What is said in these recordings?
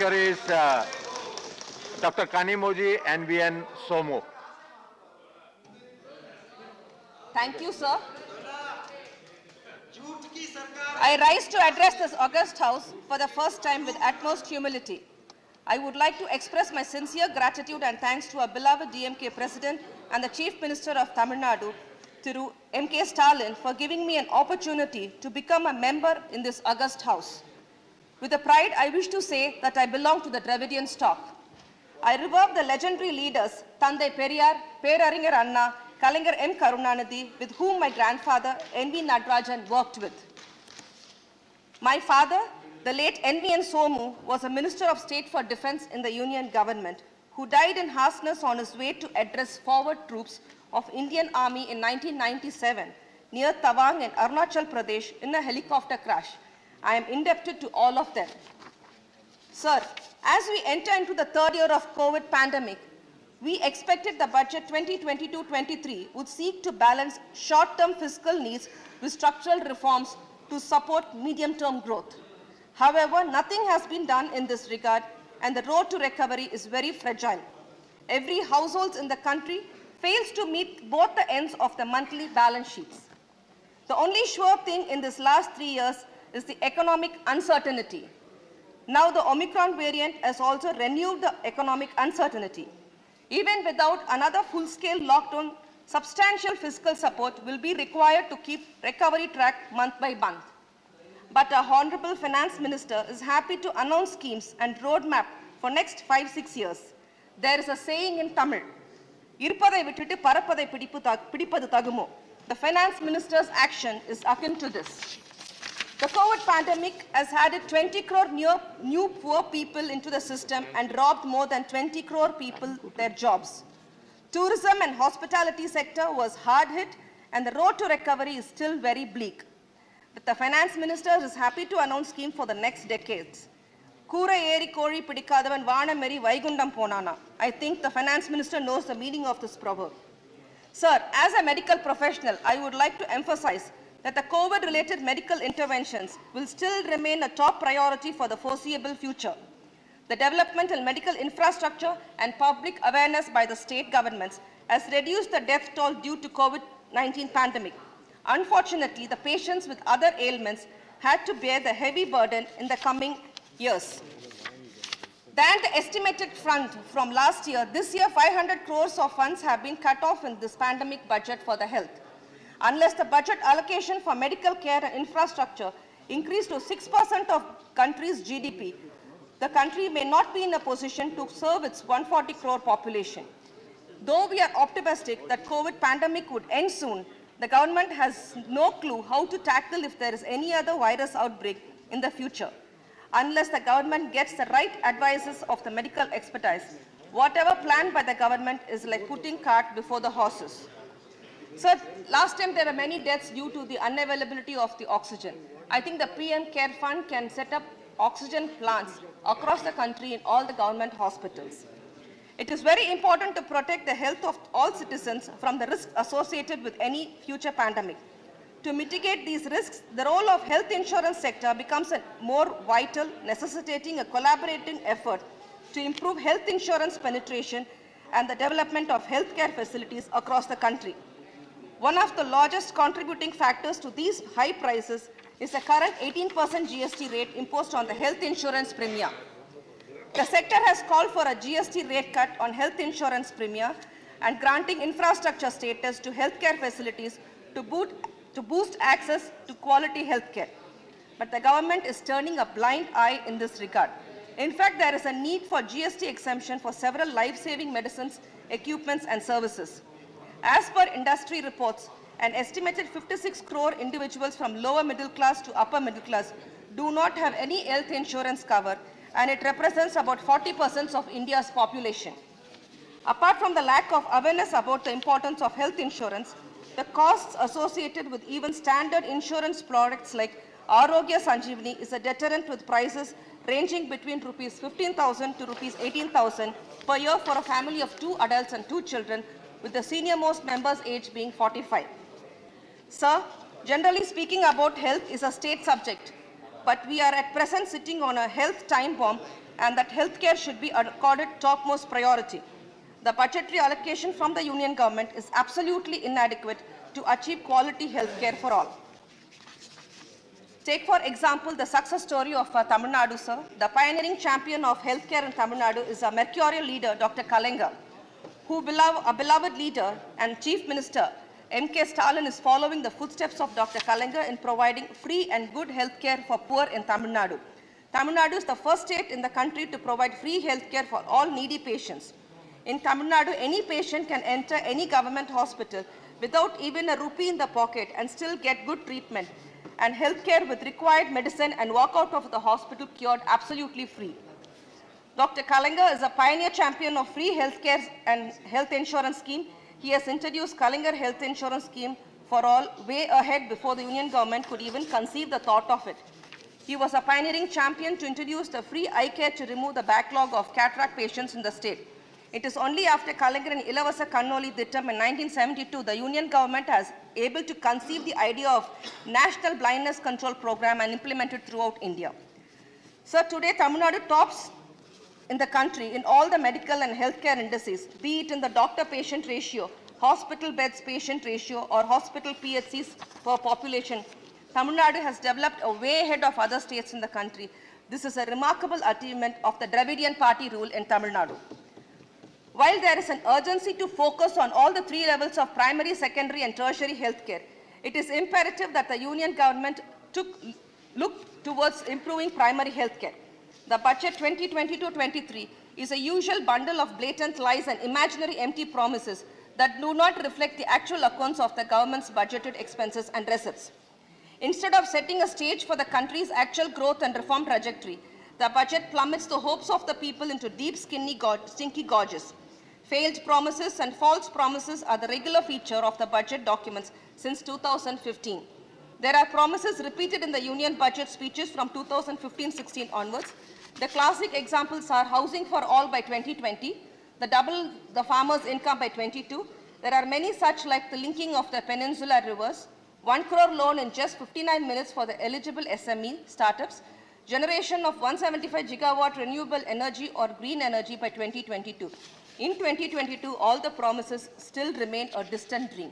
speaker is Dr.Kanimozhi NVN somu. Thank you, sir. I rise to address this august house for the first time with utmost humility. I would like to express my sincere gratitude and thanks to our beloved DMK President and the Chief Minister of Tamil Nadu, Thiru M.K. Stalin, for giving me an opportunity to become a member in this august house. With a pride, I wish to say that I belong to the Dravidian stock. I revere the legendary leaders Thandai Periyar, Peraringer Anna, Kalaignar M. Karunanidhi, with whom my grandfather N.V. Natarajan worked with. My father, the late NVN Somu, was a Minister of State for Defence in the Union government, who died in harshness on his way to address forward troops of Indian Army in 1997 near Tawang in Arunachal Pradesh in a helicopter crash. I am indebted to all of them. Sir, as we enter into the third year of COVID pandemic, we expected the budget 2022-23 would seek to balance short-term fiscal needs with structural reforms to support medium-term growth. However, nothing has been done in this regard, and the road to recovery is very fragile. Every household in the country fails to meet both the ends of the monthly balance sheets. The only sure thing in this last 3 years is the economic uncertainty. Now the Omicron variant has also renewed the economic uncertainty. Even without another full-scale lockdown, substantial fiscal support will be required to keep recovery track month by month. But our Honorable Finance Minister is happy to announce schemes and roadmap for next 5-6 years. There is a saying in Tamil, "Irpathai vitittu parapathai pidipadu tagumo." The Finance Minister's action is akin to this. The COVID pandemic has added 20 crore new poor people into the system and robbed more than 20 crore people their jobs. Tourism and hospitality sector was hard hit, and the road to recovery is still very bleak. But the Finance Minister is happy to announce scheme for the next decades. Kura eri kori pidikadavan vaana meri vaigundam ponana. I think the Finance Minister knows the meaning of this proverb. Sir, as a medical professional, I would like to emphasize that the COVID-related medical interventions will still remain a top priority for the foreseeable future. The development in medical infrastructure and public awareness by the state governments has reduced the death toll due to COVID-19 pandemic. Unfortunately, the patients with other ailments had to bear the heavy burden in the coming years. Than the estimated fund from last year, this year 500 crores of funds have been cut off in this pandemic budget for the health. Unless the budget allocation for medical care and infrastructure increase to 6% of country's GDP, the country may not be in a position to serve its 140 crore population. Though we are optimistic that COVID pandemic would end soon, the government has no clue how to tackle if there is any other virus outbreak in the future. Unless the government gets the right advices of the medical expertise, whatever planned by the government is like putting cart before the horses. Sir, last time there were many deaths due to the unavailability of the oxygen. I think the PM Care Fund can set up oxygen plants across the country in all the government hospitals. It is very important to protect the health of all citizens from the risks associated with any future pandemic. To mitigate these risks, the role of health insurance sector becomes a more vital, necessitating a collaborating effort to improve health insurance penetration and the development of healthcare facilities across the country. One of the largest contributing factors to these high prices is the current 18% GST rate imposed on the health insurance premium. The sector has called for a GST rate cut on health insurance premium and granting infrastructure status to healthcare facilities to boost access to quality healthcare. But the government is turning a blind eye in this regard. In fact, there is a need for GST exemption for several life-saving medicines, equipments, and services. As per industry reports, an estimated 56 crore individuals from lower middle class to upper middle class do not have any health insurance cover, and it represents about 40% of India's population. Apart from the lack of awareness about the importance of health insurance, the costs associated with even standard insurance products like Arogya Sanjeevani is a deterrent, with prices ranging between rupees 15,000 to rupees 18,000 per year for a family of 2 adults and 2 children, with the senior most members' age being 45. Sir, generally speaking about health is a state subject, but we are at present sitting on a health time bomb and that healthcare should be accorded topmost priority. The budgetary allocation from the Union government is absolutely inadequate to achieve quality healthcare for all. Take, for example, the success story of Tamil Nadu, sir. The pioneering champion of healthcare in Tamil Nadu is a mercurial leader, Dr. Kalinga, who a beloved leader and Chief Minister, M.K. Stalin, is following the footsteps of Dr. Kalinga in providing free and good healthcare for poor in Tamil Nadu. Tamil Nadu is the first state in the country to provide free healthcare for all needy patients. In Tamil Nadu, any patient can enter any government hospital without even a rupee in the pocket and still get good treatment and healthcare with required medicine and walk out of the hospital cured absolutely free. Dr. Kalinga is a pioneer champion of free healthcare and health insurance scheme. He has introduced Kalinga Health Insurance Scheme for all way ahead before the Union government could even conceive the thought of it. He was a pioneering champion to introduce the free eye care to remove the backlog of cataract patients in the state. It is only after Kalinga and Ilavasa Kannoli Dittam in 1972, the Union government has able to conceive the idea of National Blindness Control Program and implement it throughout India. Sir, today Tamil Nadu tops in the country in all the medical and healthcare indices, be it in the doctor-patient ratio, hospital beds patient ratio, or hospital PHCs per population. Tamil Nadu has developed a way ahead of other states in the country. This is a remarkable achievement of the Dravidian party rule in Tamil Nadu. While there is an urgency to focus on all the three levels of primary, secondary, and tertiary healthcare, it is imperative that the Union government look towards improving primary healthcare. The budget 2022-23 is a usual bundle of blatant lies and imaginary empty promises that do not reflect the actual accounts of the government's budgeted expenses and receipts. Instead of setting a stage for the country's actual growth and reform trajectory, the budget plummets the hopes of the people into deep, stinky gorges. Failed promises and false promises are the regular feature of the budget documents since 2015. There are promises repeated in the Union budget speeches from 2015-16 onwards. The classic examples are housing for all by 2020, the double the farmers' income by 22. There are many such like the linking of the peninsular rivers, 1 crore loan in just 59 minutes for the eligible SME startups, generation of 175 gigawatt renewable energy or green energy by 2022. In 2022, all the promises still remain a distant dream.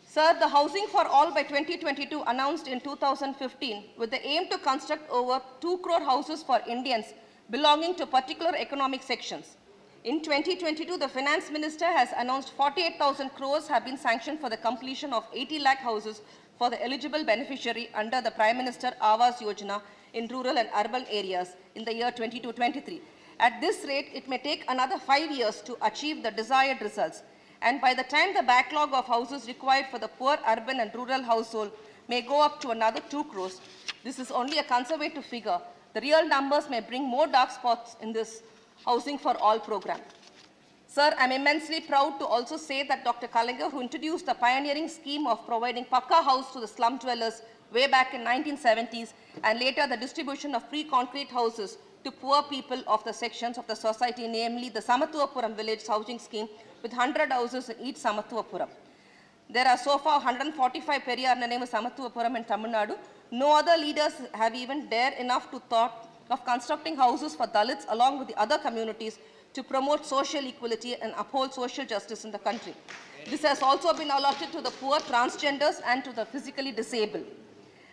Sir, the Housing for All by 2022 announced in 2015 with the aim to construct over 2 crore houses for Indians belonging to particular economic sections. In 2022, the Finance Minister has announced 48,000 crores have been sanctioned for the completion of 80 lakh houses for the eligible beneficiary under the Prime Minister Awas Yojana in rural and urban areas in the year 22-23. At this rate, it may take another 5 years to achieve the desired results. And by the time the backlog of houses required for the poor urban and rural household may go up to another 2 crores, this is only a conservative figure. The real numbers may bring more dark spots in this Housing for All program. Sir, I'm immensely proud to also say that Dr. Kalinga, who introduced the pioneering scheme of providing Pakka house to the slum dwellers way back in 1970s, and later the distribution of free concrete houses to poor people of the sections of the society, namely the Samathuvapuram village housing scheme with 100 houses in each Samathuvapuram. There are so far 145 Periyar Nanavu Samathuvapuram in Tamil Nadu. No other leaders have even dared enough to thought of constructing houses for Dalits along with the other communities to promote social equality and uphold social justice in the country. This has also been allotted to the poor, transgenders, and to the physically disabled.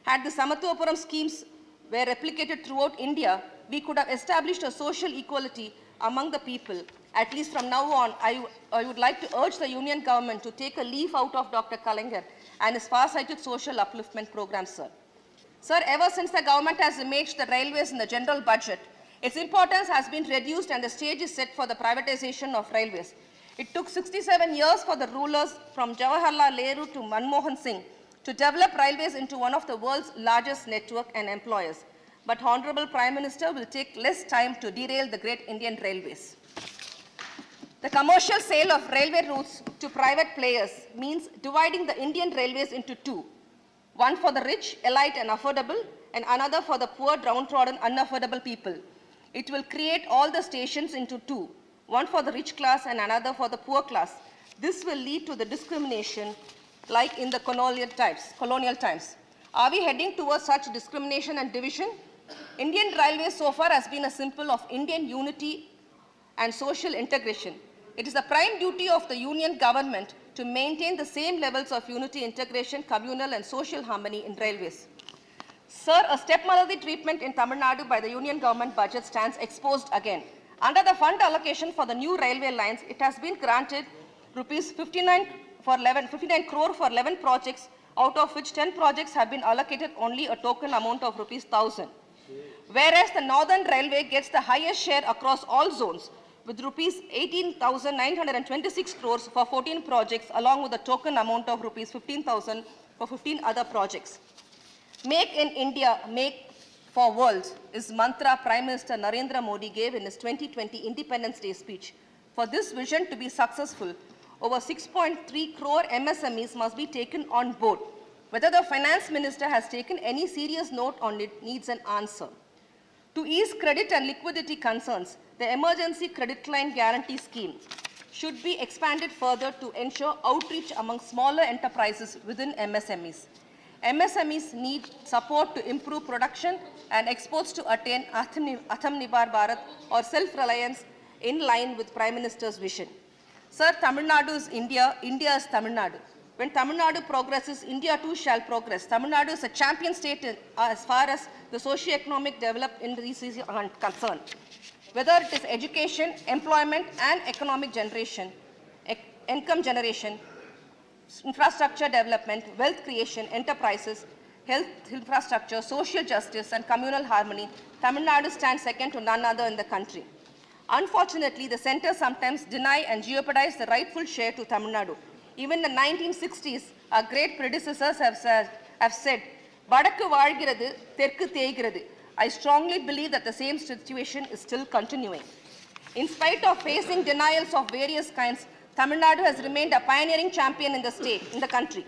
Had the Samathuvapuram schemes were replicated throughout India, we could have established a social equality among the people. At least from now on, I would like to urge the Union government to take a leaf out of Dr. Kalinga and his far-sighted social upliftment program, sir. Sir, ever since the government has imaged the railways in the general budget, its importance has been reduced and the stage is set for the privatization of railways. It took 67 years for the rulers from Jawaharlal Nehru to Manmohan Singh to develop railways into one of the world's largest network and employers. But Honorable Prime Minister will take less time to derail the great Indian railways. The commercial sale of railway routes to private players means dividing the Indian railways into two. One for the rich, elite and affordable, and another for the poor, downtrodden, unaffordable people. It will create all the stations into two, one for the rich class and another for the poor class. This will lead to the discrimination like in the colonial times. Are we heading towards such discrimination and division? Indian Railways so far has been a symbol of Indian unity and social integration. It is the prime duty of the union government to maintain the same levels of unity, integration, communal and social harmony in railways. Sir, a stepmotherly treatment in Tamil Nadu by the union government budget stands exposed again. Under the fund allocation for the new railway lines, it has been granted rupees 59 crore for 11 projects, out of which 10 projects have been allocated only a token amount of rupees 1,000. Whereas the Northern Railway gets the highest share across all zones, with rupees 18,926 crores for 14 projects, along with a token amount of rupees 15,000 for 15 other projects. Make in India, make for world is mantra Prime Minister Narendra Modi gave in his 2020 Independence Day speech. For this vision to be successful, over 6.3 crore MSMEs must be taken on board. Whether the finance minister has taken any serious note on it needs an answer. To ease credit and liquidity concerns, the Emergency Credit Line Guarantee Scheme should be expanded further to ensure outreach among smaller enterprises within MSMEs. MSMEs need support to improve production and exports to attain Atmanirbhar Bharat or self-reliance in line with Prime Minister's vision. Sir, Tamil Nadu is India, India is Tamil Nadu. When Tamil Nadu progresses, India too shall progress. Tamil Nadu is a champion state as far as the socio-economic development in these is concerned. Whether it is education, employment and economic generation, income generation, infrastructure development, wealth creation, enterprises, health infrastructure, social justice and communal harmony, Tamil Nadu stands second to none other in the country. Unfortunately, the centre sometimes deny and jeopardize the rightful share to Tamil Nadu. Even in the 1960s, our great predecessors have said, "Vadakku vaalgirathu, terkku theigirathu." I strongly believe that the same situation is still continuing. In spite of facing denials of various kinds, Tamil Nadu has remained a pioneering champion in the state, in the country.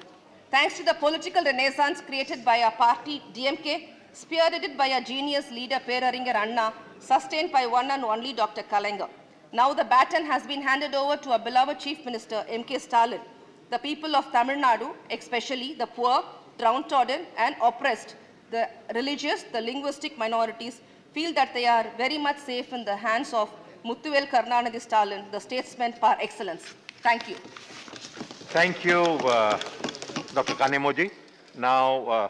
Thanks to the political renaissance created by our party, DMK, spearheaded by a genius leader, Peraringar Anna, sustained by one and only Dr. Kalaignar. Now the baton has been handed over to our beloved Chief Minister, M.K. Stalin. The people of Tamil Nadu, especially the poor, downtrodden and oppressed, the religious, the linguistic minorities, feel that they are very much safe in the hands of Muthuvel Karunanidhi Stalin, the statesman par excellence. Thank you. Thank you, Dr. Kanimozhi. Now,